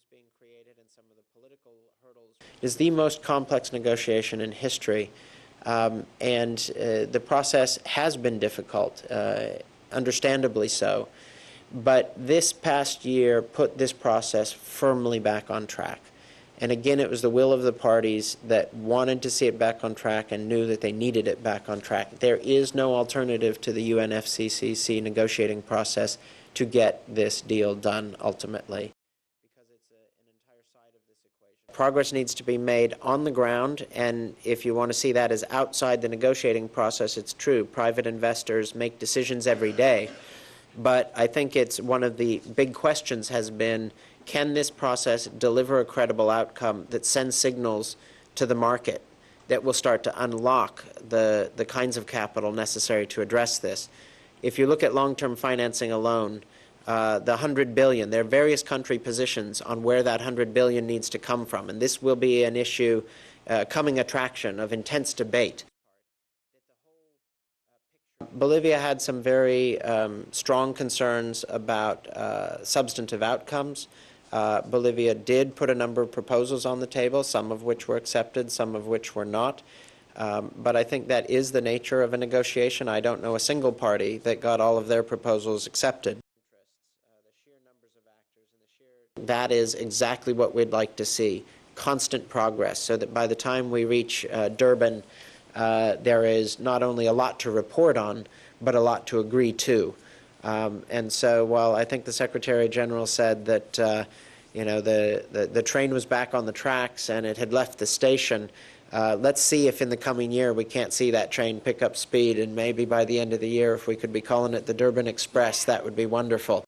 being created and some of the political hurdles is the most complex negotiation in history, and the process has been difficult, understandably so, but this past year put this process firmly back on track. And again, it was the will of the parties that wanted to see it back on track and knew that they needed it back on track. There is no alternative to the UNFCCC negotiating process to get this deal done ultimately, because it's an entire side of this equation. Progress needs to be made on the ground, and if you want to see that as outside the negotiating process, it's true. Private investors make decisions every day, but I think it's one of the big questions has been, can this process deliver a credible outcome that sends signals to the market that will start to unlock the kinds of capital necessary to address this? If you look at long-term financing alone, the $100 billion, there are various country positions on where that $100 billion needs to come from, and this will be an issue, coming attraction of intense debate. Bolivia had some very strong concerns about substantive outcomes. Bolivia did put a number of proposals on the table, some of which were accepted, some of which were not. But I think that is the nature of a negotiation. I don't know a single party that got all of their proposals accepted. That is exactly what we'd like to see, constant progress, so that by the time we reach Durban, there is not only a lot to report on, but a lot to agree to. And so while I think the Secretary General said that the train was back on the tracks and it had left the station, let's see if in the coming year we can't see that train pick up speed, and maybe by the end of the year, if we could be calling it the Durban Express, that would be wonderful.